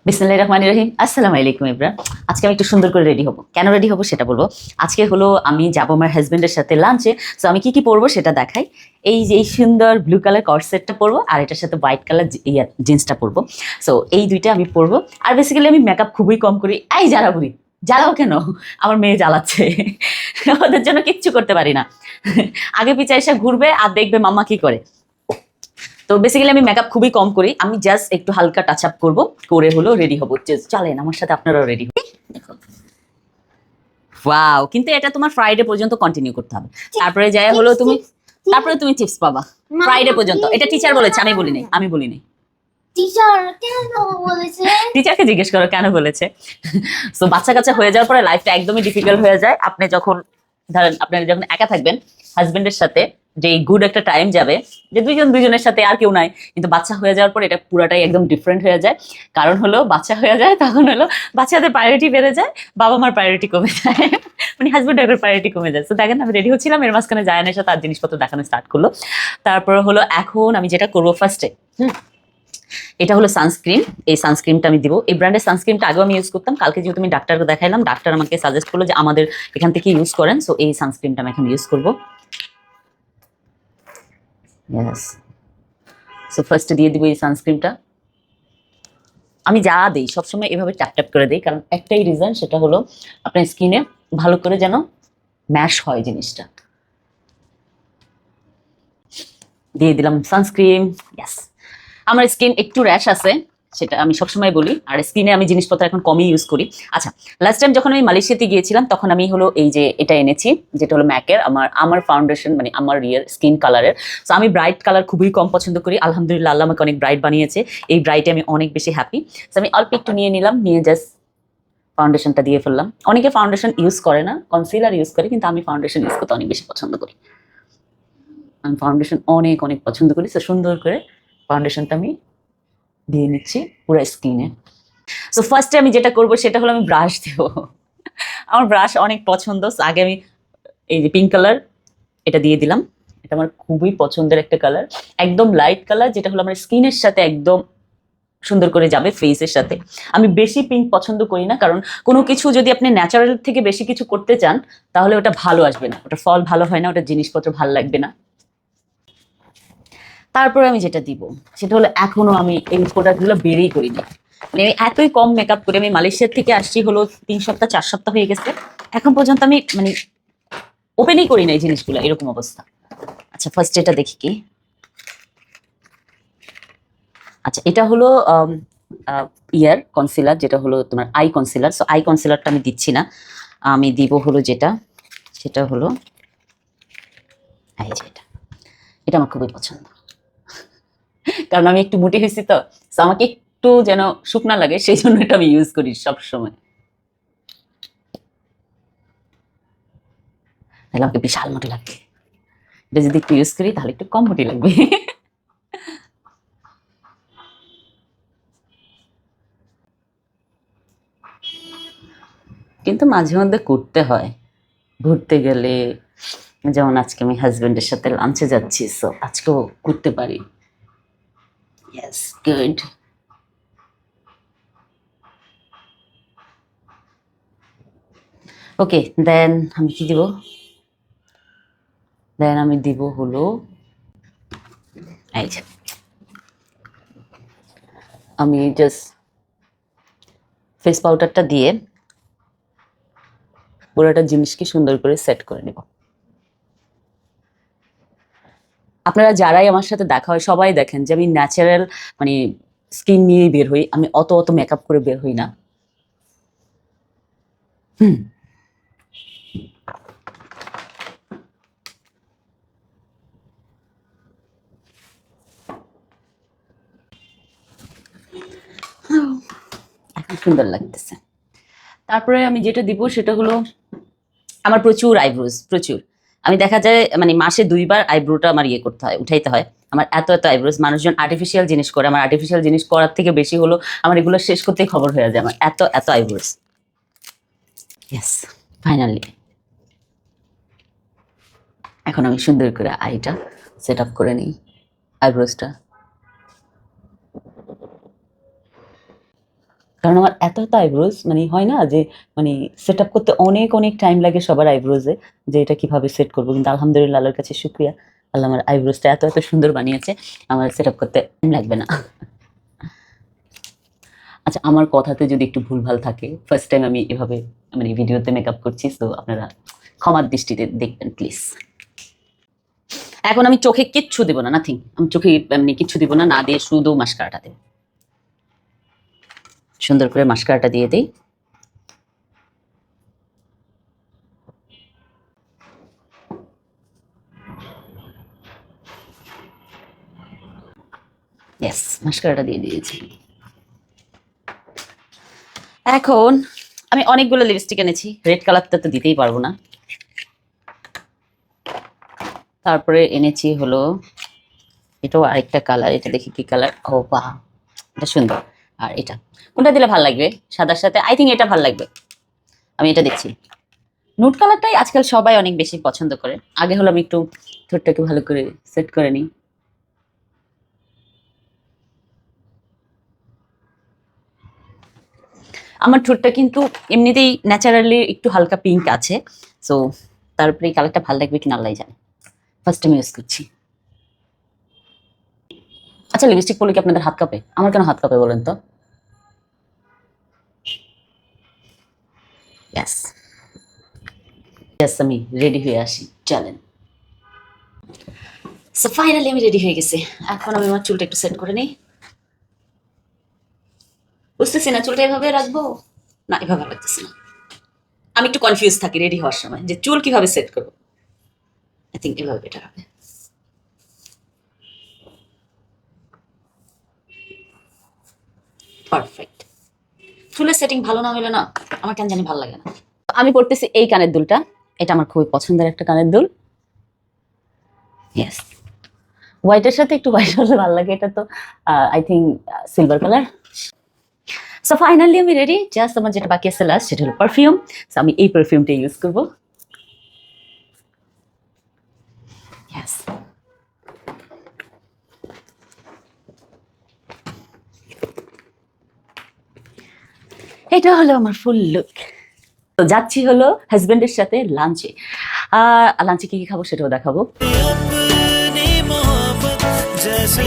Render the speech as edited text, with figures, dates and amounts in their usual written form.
বিসমিল্লাহির রহমানির রহিম। আসসালামু আলাইকুম ইব্রান। আজকে আমি একটু সুন্দর করে রেডি হব। কেন রেডি হব সেটা বলবো। আজকে হলো আমি যাব আমার হাজবেন্ডের সাথে লাঞ্চে। সো আমি কি পরবো সেটা দেখাই। এই যে এই সুন্দর ব্লু কালার কর্সেটটা পরবো আর এটার সাথে হোয়াইট কালার জিন্সটা পরবো। সো এই দুইটা আমি পরবো। আর বেসিক্যালি আমি মেকআপ খুবই কম করি। এই জ্বালাবুড়ি জ্বালাও কেন? আমার মেয়ে জ্বালাচ্ছে। ওদের জন্য কিচ্ছু করতে পারি না। আগে পিছে এসে ঘুরবে আর দেখবে মাম্মা কি করে। তো বেসিক্যালি আমি মেকআপ খুবই কম করি। আমি জাস্ট একটু হালকা টাচ আপ করবো, করে হলো রেডি হবো। চলেন আমার সাথে, আপনারাও রেডি হন। ওয়াও, কিন্তু এটা তোমার ফ্রাইডে পর্যন্ত কন্টিনিউ করতে হবে। তারপরে যাই হলো তুমি, তারপরে তুমি টিপস পাবা ফ্রাইডে পর্যন্ত। এটা টিচার বলেছে, আমি বলি নাই, আমি বলি নাই। টিচার কেন বলেছে? টিচারকে জিজ্ঞেস করো কেন বলেছে। সো বাচ্চা কাচ্চা হয়ে যাওয়ার পরে লাইফটা একদমই ডিফিকাল্ট হয়ে যায়। আপনি যখন ধরেন আপনারা যখন একা থাকবেন হাজবেন্ডের সাথে, যে গুড একটা টাইম যাবে, যে দুইজনের সাথে আর কেউ নাই, কিন্তু বাচ্চা হয়ে যাওয়ার পর এটা পুরাটাই একদম ডিফারেন্ট হয়ে যায়। কারণ হলো বাচ্চা হয়ে যায়, তখন হলো বাচ্চাদের প্রায়োরিটি বেড়ে যায়, বাবা মার প্রায়োরিটি কমে যায়, মানে হাজবেন্ডের প্রায়োরিটি কমে যায়। তো দেখেন আমি রেডি হচ্ছিলাম, এর মাঝখানে জায়ানের সাথে তার জিনিসপত্র দেখানো স্টার্ট করলো। তারপর হলো এখন আমি যেটা করবো ফার্স্টে, এটা হলো সানস্ক্রিন। এই সানস্ক্রিনটা আমি দিব। এই ব্র্যান্ডের সানস্ক্রিনটা আগেও আমি ইউজ করতাম। কালকে যেহেতু আমি ডাক্তারকে দেখাইলাম, ডাক্তার আমাকে সাজেস্ট করলো যে আমাদের এখান থেকে ইউজ করেন। সো এই সানস্ক্রিনটা আমি এখন ইউজ করবো। ইয়েস। সো ফার্স্টে দিয়ে দিব এই সানস্ক্রিনটা। আমি যা দিই সবসময় এভাবে ট্যাপ ট্যাপ করে দিই, কারণ একটাই রিজন, সেটা হলো আপনার স্কিনে ভালো করে যেন ম্যাশ হয় জিনিসটা। দিয়ে দিলাম সানস্ক্রিন। ইয়েস। আমার স্কিন একটু র্যাশ আছে, সেটা আমি সবসময় বলি। আর স্কিনে আমি জিনিসপত্র এখন কমই ইউজ করি। আচ্ছা, লাস্ট টাইম যখন আমি মালয়েশিয়াতে গিয়েছিলাম তখন আমি হলো এই যে এটা এনেছি, যেটা হলো ম্যাকের আমার ফাউন্ডেশন, মানে আমার স্কিন কালারের। সো আমি ব্রাইট কালার খুবই কম পছন্দ করি। আলহামদুলিল্লাহ, আল্লাহ আমাকে অনেক ব্রাইট বানিয়েছে। এই ব্রাইটে আমি অনেক বেশি হ্যাপি। সো আমি অল্প একটু নিয়ে নিলাম, নিয়ে জাস্ট ফাউন্ডেশনটা দিয়ে ফেললাম। অনেকে ফাউন্ডেশন ইউজ করে না, কনসিলার ইউজ করে, কিন্তু আমি ফাউন্ডেশন ইউজ করতে অনেক বেশি পছন্দ করি। আমি ফাউন্ডেশন অনেক অনেক পছন্দ করি। সো সুন্দর করে ফাউন্ডেশনটা আমি দিয়ে নিচ্ছি পুরো স্কিনে। সো ফার্স্টে আমি যেটা করবো সেটা হলো আমি ব্রাশ দেব। আমার ব্রাশ অনেক পছন্দ। আগে আমি এই যে পিঙ্ক কালার এটা দিয়ে দিলাম। এটা আমার খুবই পছন্দের একটা কালার, একদম লাইট কালার, যেটা হলো আমার স্কিনের সাথে একদম সুন্দর করে যাবে, ফেসের সাথে। আমি বেশি পিঙ্ক পছন্দ করি না, কারণ কোনো কিছু যদি আপনি ন্যাচারাল থেকে বেশি কিছু করতে চান তাহলে ওটা ভালো আসবে না, ওটা ফল ভালো হয় না, ওটা জিনিসপত্র ভালো লাগবে না। তারপরে আমি যেটা দিব সেটা হলো, এখনো আমি এই প্রোডাক্টগুলো বেরই করি না। মানে আমি এতই কম মেকআপ করি। আমি মালয়েশিয়ার থেকে আসছি হলো 3 সপ্তাহ 4 সপ্তাহ হয়ে গেছে, এখন পর্যন্ত আমি মানে ওপেনই করি না এই জিনিসগুলো, এরকম অবস্থা। আচ্ছা, ফার্স্ট এটা দেখি কি। আচ্ছা, এটা হলো ইয়ার কনসিলার, যেটা হলো তোমার আই কনসিলার। সো আই কনসিলারটা আমি দিচ্ছি না, আমি দিব হলো যেটা, সেটা হলো এই যে এটা। এটা আমার খুবই পছন্দ, কারণ আমি একটু মোটি হয়েছি, তো আমাকে একটু যেন শুকনা লাগে, সেই জন্য এটা আমি ইউজ করি সব সময়। তাহলে আমাকে বিশাল মোটি লাগবে, এটা যদি একটু ইউজ করি তাহলে একটু কম মোটি লাগবে। কিন্তু মাঝে মধ্যে করতে হয়, ঘুরতে গেলে। যেমন আজকে আমি হাজবেন্ডের সাথে লাঞ্চে যাচ্ছি, সো আজকেও করতে পারি। Yes, good. ওকে, দেন আমি কি দিব, দেন আমি দিব হলো এই যে, আমি জাস্ট ফেস পাউডারটা দিয়ে পুরোটা জিনিসকে সুন্দর করে সেট করে নেব। আপনারা যারাই আমার সাথে দেখা হয় সবাই দেখেন যে আমি ন্যাচারাল, মানে স্কিন নিয়েই বের হই, আমি অত অত মেকআপ করে বের হই না। হুম। এখন সুন্দর লাগতেছে। তারপরে আমি যেটা দিব সেটা হলো, আমার প্রচুর আইব্রোজ, প্রচুর। আমি দেখা যায় মানে মাসে 2বার আইব্রোটা আমার ইয়ে করতে হয়, উঠাইতে হয়। আমার এত এত আইব্রোজ। মানুষজন আর্টিফিশিয়াল জিনিস করে, আমার আর্টিফিশিয়াল জিনিস করার থেকে বেশি হলো আমার এগুলো শেষ করতেই খবর হয়ে যায়, আমার এত এত আইব্রোজ। ইয়েস, ফাইনালি এখন আমি সুন্দর করে আইটা সেট আপ করে নিই, আইব্রোজটা। কারণ আমার এত আইব্রোজ মানে হয় না যে মানে সেট আপ করতে অনেক অনেক টাইম লাগে সবার আইব্রোজে, যে এটা কিভাবে সেট করবো, কিন্তু আলহামদুলিল্লাহ আল্লাহর কাছে শুক্রিয়া, আল্লাহ আমার আইব্রোজটা এত এত সুন্দর বানিয়েছে, আমার সেট আপ করতে টাইম লাগবে না। আচ্ছা, আমার কথাতে যদি একটু ভুলভাল থাকে, ফার্স্ট টাইম আমি এভাবে মানে ভিডিওতে মেকআপ করছি, তো আপনারা ক্ষমার দৃষ্টিতে দেখবেন প্লিজ। এখন আমি চোখে কিচ্ছু দেবো না, নাথিং, আমি চোখে এমনি কিচ্ছু দিব না, না দিয়ে শুধু মাস্কারাটা দেব, সুন্দর করে মাস্কারাটা দিয়ে দিই। ইয়েস, মাস্কারাটা দিয়ে দিয়েছি। এখন আমি অনেকগুলো লিপস্টিক এনেছি, রেড কালারটা তো দিতেই পারবো না। তারপরে এনেছি হলো এটাও আরেকটা কালার, এটা দেখি কি কালার, ও বাহ এটা সুন্দর। আর এটা কোনটা দিলে ভালো লাগবে সাদার সাথে, আই থিঙ্ক এটা ভালো লাগবে, আমি এটা দেখছি। নুট কালারটাই আজকাল সবাই অনেক বেশি পছন্দ করে। আগে হলো আমি একটু ঠোঁটটাকে ভালো করে সেট করে নিই। আমার ঠোঁটটা কিন্তু এমনিতেই ন্যাচারালি একটু হালকা পিঙ্ক আছে, সো তারপরে এই কালারটা ভালো লাগবে কিনা আল্লাহ জানে, ফার্স্ট টাইম ইউজ করছি। আচ্ছা, লিপস্টিক পরলে কি আপনাদের হাত কাঁপে? আমার কেন হাত কাঁপে বলেন তো? ইয়েস ইয়েস, আমি রেডি হয়ে আসি, চলেন। সো ফাইনালি আমি রেডি হয়ে গেছি। এখন আমি আমার চুলটা একটু সেট করে নিই। বুঝতেছি না চুলটা এভাবে রাখবো না এভাবে রাখতেছি না, আমি একটু কনফিউজ থাকি রেডি হওয়ার সময় যে চুল কিভাবে সেট করবো। আই থিঙ্ক এভাবে বেটার হবে। পারফেক্ট। চুলের সেটিং ভালো না হলে না আমার কেন জানি ভালো লাগে না। আমি পড়তেছি এই কানের দুলটা, এটা আমার খুবই পছন্দের একটা কানের দুল। ইয়েস, হোয়াইটের সাথে একটু হোয়াইট হলে ভালো লাগে, এটা তো I think silver colour. So finally আমি রেডি, জাস্ট আমার যেটা বাকি আছে লাস্ট সেটা হলো পারফিউম। সো আমি এই পারফিউমটা ইউজ করবো। ইয়েস, এটা হলো আমার ফুল লুক। তো যাচ্ছি হলো হাজবেন্ডের সাথে লাঞ্চে। লাঞ্চে কি কি খাবো সেটাও দেখাবো। अपनी मोहब्बत जैसे